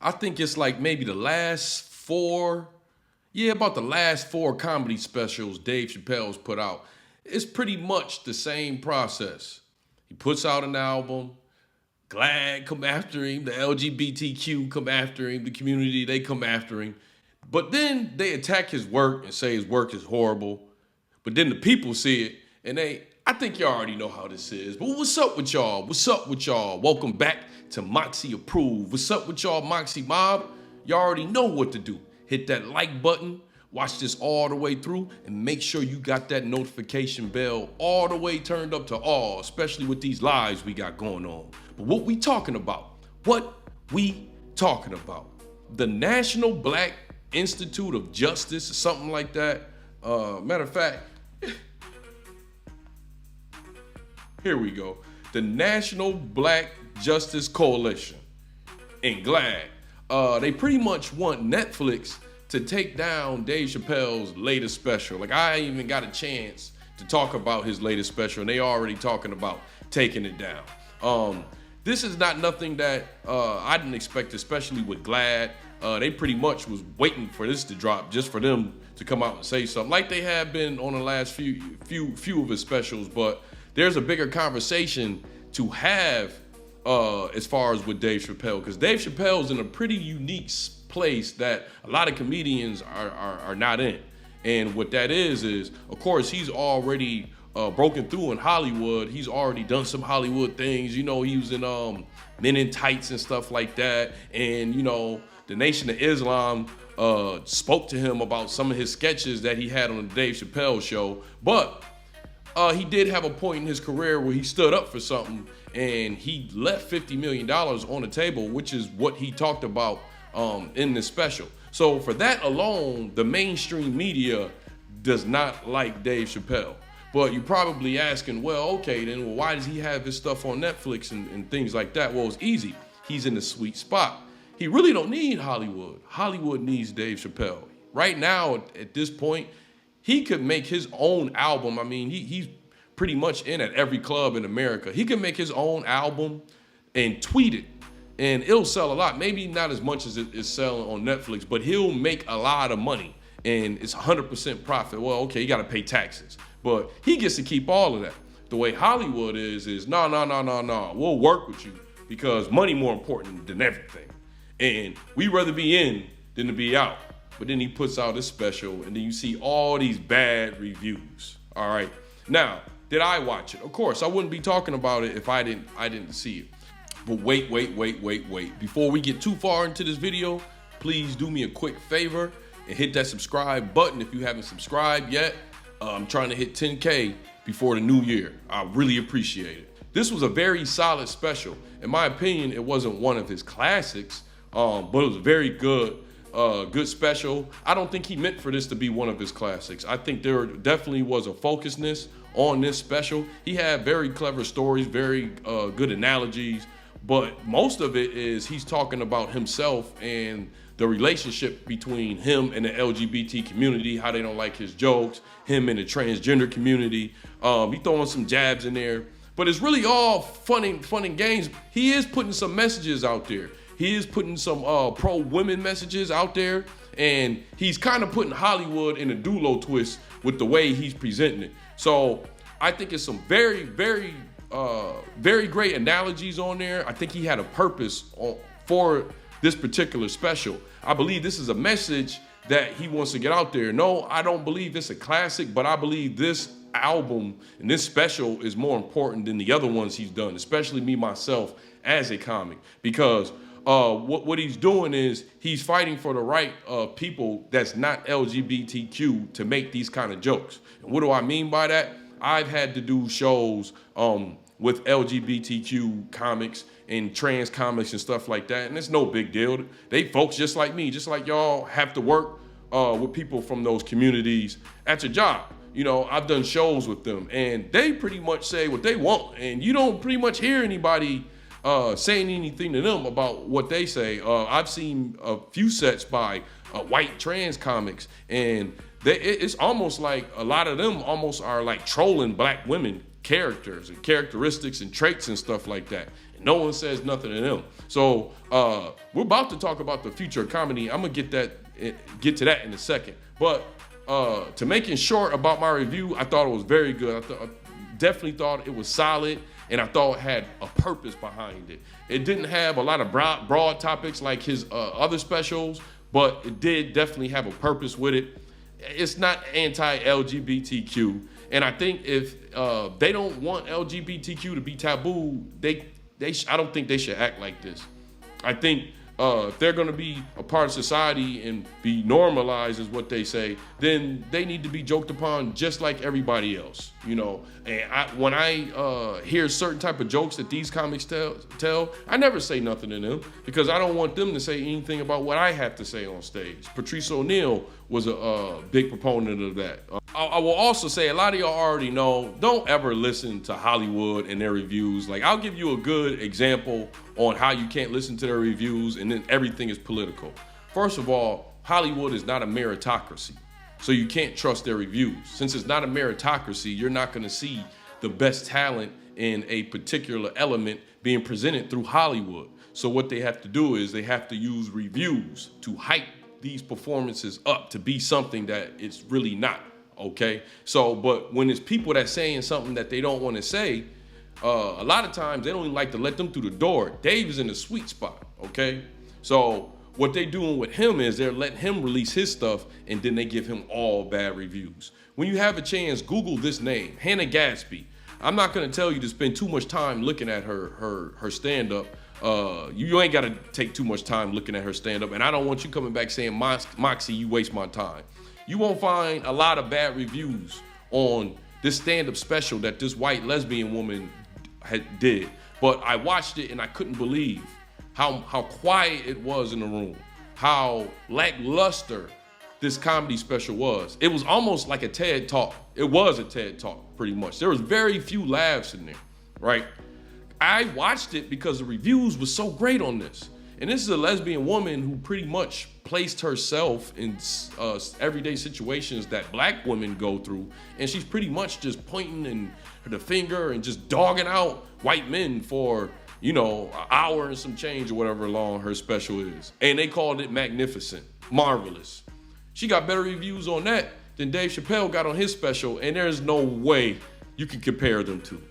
I think it's like maybe the last four, about the last four comedy specials Dave Chappelle's put out. It's pretty much the same process. He puts out an album, Glaad come after him, the LGBTQ come after him, the community, they come after him. But then they attack his work and say his work is horrible. But then the people see it and I think y'all already know how this is. But what's up with y'all? What's up with y'all? Welcome back to Moxy Approved. What's up with y'all, Moxy Mob? Y'all already know what to do. Hit that like button, watch this all the way through, and make sure you got that notification bell all the way turned up to all, especially with these lives we got going on. But what we talking about? The National Black Institute of Justice or something like that. Matter of fact, here we go. The National Black Justice Coalition and Glaad. They pretty much want Netflix to take down Dave Chappelle's latest special. Like, I ain't even got a chance to talk about his latest special, and they already talking about taking it down. This is not nothing that I didn't expect, especially with Glaad. They pretty much was waiting for this to drop just for them to come out and say something, like they have been on the last few of his specials. But there's a bigger conversation to have as far as with Dave Chappelle, because Dave Chappelle's in a pretty unique place that a lot of comedians are not in. And what that is of course, he's already broken through in Hollywood. He's already done some Hollywood things. You know, he was in Men in Tights and stuff like that. And, you know, the Nation of Islam spoke to him about some of his sketches that he had on the Dave Chappelle show. But he did have a point in his career where he stood up for something and he left $50 million on the table, which is what he talked about in this special. So for that alone, the mainstream media does not like Dave Chappelle. But you're probably asking, well, okay, then why does he have his stuff on Netflix and things like that? Well, it's easy. He's in the sweet spot. He really don't need Hollywood. Hollywood needs Dave Chappelle. Right now, at this point, he could make his own album. I mean, he's pretty much in at every club in America. He can make his own album and tweet it, and it'll sell a lot. Maybe not as much as it is selling on Netflix, but he'll make a lot of money, and it's 100% profit. Well, okay, you got to pay taxes, but he gets to keep all of that. The way Hollywood is no. We'll work with you because money more important than everything, and we'd rather be in than to be out. But then he puts out his special, and then you see all these bad reviews. All right, now, did I watch it? Of course, I wouldn't be talking about it if I didn't see it. But wait. Before we get too far into this video, please do me a quick favor and hit that subscribe button if you haven't subscribed yet. I'm trying to hit 10K before the new year. I really appreciate it. This was a very solid special. In my opinion, it wasn't one of his classics, but it was a very good special. I don't think he meant for this to be one of his classics. I think there definitely was a focusedness on this special. He had very clever stories, very good analogies, but most of it is he's talking about himself and the relationship between him and the LGBT community, how they don't like his jokes, him and the transgender community. He throwing some jabs in there, but it's really all fun and games. He is putting some messages out there. He is putting some pro-women messages out there, and he's kind of putting Hollywood in a Dulo twist with the way he's presenting it. So I think it's some very, very, very great analogies on there. I think he had a purpose for this particular special. I believe this is a message that he wants to get out there. No, I don't believe it's a classic, but I believe this album and this special is more important than the other ones he's done, especially me, myself, as a comic, because what he's doing is he's fighting for the right of people that's not LGBTQ to make these kind of jokes. And what do I mean by that? I've had to do shows with LGBTQ comics and trans comics and stuff like that, and it's no big deal. They folks just like me, just like y'all have to work with people from those communities at your job. You know, I've done shows with them, and they pretty much say what they want, and you don't pretty much hear anybody saying anything to them about what they say. I've seen a few sets by white trans comics, and it's almost like a lot of them almost are like trolling black women characters and characteristics and traits and stuff like that. No one says nothing to them. So we're about to talk about the future of comedy. I'm gonna get to that in a second. But to make it short about my review, I thought it was very good. I definitely thought it was solid, and I thought it had a purpose behind it. It didn't have a lot of broad topics like his other specials, but it did definitely have a purpose with it. It's not anti-LGBTQ, and I think if they don't want LGBTQ to be taboo, I don't think they should act like this. I think if they're going to be a part of society and be normalized, is what they say, then they need to be joked upon just like everybody else, you know. And when I hear certain type of jokes that these comics tell, I never say nothing to them because I don't want them to say anything about what I have to say on stage. Patrice O'Neal was a big proponent of that. I will also say, a lot of y'all already know, don't ever listen to Hollywood and their reviews. Like, I'll give you a good example on how you can't listen to their reviews and then everything is political. First of all, Hollywood is not a meritocracy, so you can't trust their reviews. Since it's not a meritocracy, you're not gonna see the best talent in a particular element being presented through Hollywood. So what they have to do is they have to use reviews to hype these performances up to be something that it's really not, okay? So, but when it's people that's saying something that they don't want to say, a lot of times they don't even like to let them through the door. Dave is in the sweet spot, okay? So what they doing with him is they're letting him release his stuff and then they give him all bad reviews. When you have a chance, Google this name, Hannah Gadsby. I'm not gonna tell you to spend too much time looking at her stand-up. You ain't gotta take too much time looking at her stand-up, and I don't want you coming back saying, Moxy, you waste my time. You won't find a lot of bad reviews on this stand-up special that this white lesbian woman did, but I watched it and I couldn't believe how quiet it was in the room, how lackluster this comedy special was. It was almost like a TED Talk. It was a TED Talk, pretty much. There was very few laughs in there, right? I watched it because the reviews were so great on this. And this is a lesbian woman who pretty much placed herself in everyday situations that black women go through. And she's pretty much just pointing and the finger and just dogging out white men for, you know, an hour and some change or whatever long her special is. And they called it magnificent, marvelous. She got better reviews on that than Dave Chappelle got on his special, and there's no way you can compare them two.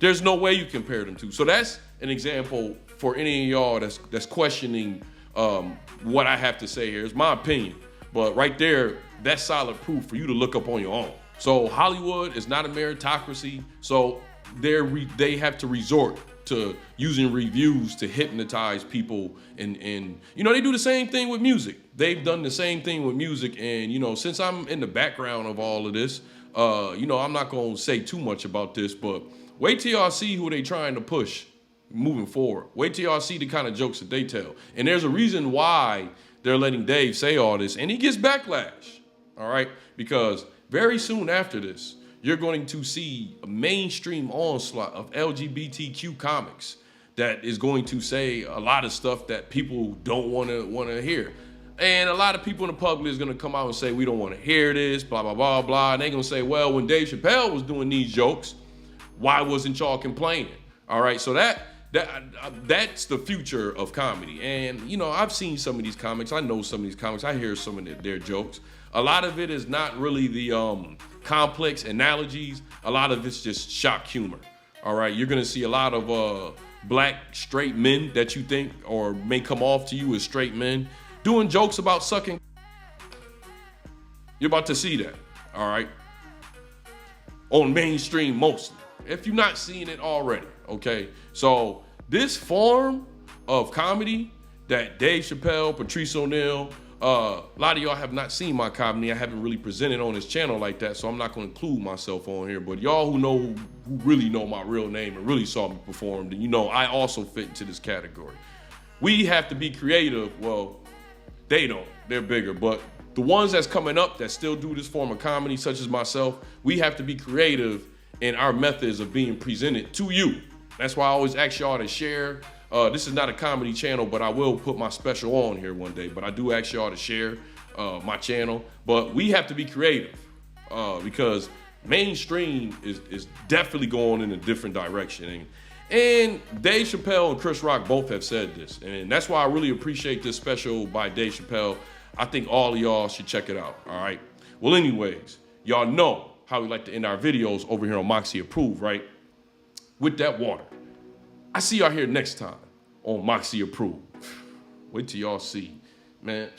There's no way you compare them two. So that's an example for any of y'all that's questioning what I have to say here. It's my opinion, but right there, that's solid proof for you to look up on your own. So Hollywood is not a meritocracy, so they have to resort to using reviews to hypnotize people, and you know, they do the same thing with music. They've done the same thing with music, and you know, since I'm in the background of all of this, you know, I'm not gonna say too much about this, but wait till y'all see who they trying to push moving forward. Wait till y'all see the kind of jokes that they tell. And there's a reason why they're letting Dave say all this, and he gets backlash, all right? Because very soon after this, you're going to see a mainstream onslaught of LGBTQ comics that is going to say a lot of stuff that people don't want to hear. And a lot of people in the public is going to come out and say, we don't want to hear this, blah, blah, blah, blah. And they're going to say, well, when Dave Chappelle was doing these jokes, why wasn't y'all complaining? All right, so that's the future of comedy. And, you know, I've seen some of these comics. I know some of these comics. I hear some of their jokes. A lot of it is not really the complex analogies. A lot of it's just shock humor. All right, you're gonna see a lot of black straight men that you think or may come off to you as straight men doing jokes about sucking. You're about to see that, all right? On mainstream mostly, if you're not seeing it already, okay? So this form of comedy that Dave Chappelle, Patrice O'Neal, a lot of y'all have not seen my comedy. I haven't really presented on this channel like that, so I'm not going to include myself on here. But y'all who really know my real name and really saw me perform, then you know I also fit into this category. We have to be creative. Well, they don't. They're bigger. But the ones that's coming up that still do this form of comedy, such as myself, we have to be creative in our methods of being presented to you. That's why I always ask y'all to share. This is not a comedy channel, but I will put my special on here one day. But I do ask y'all to share my channel. But we have to be creative because mainstream is definitely going in a different direction. And Dave Chappelle and Chris Rock both have said this. And that's why I really appreciate this special by Dave Chappelle. I think all of y'all should check it out, all right? Well, anyways, y'all know how we like to end our videos over here on Moxy Approved, right? With that water. I see y'all here next time on Moxy Approved. Wait till y'all see, man.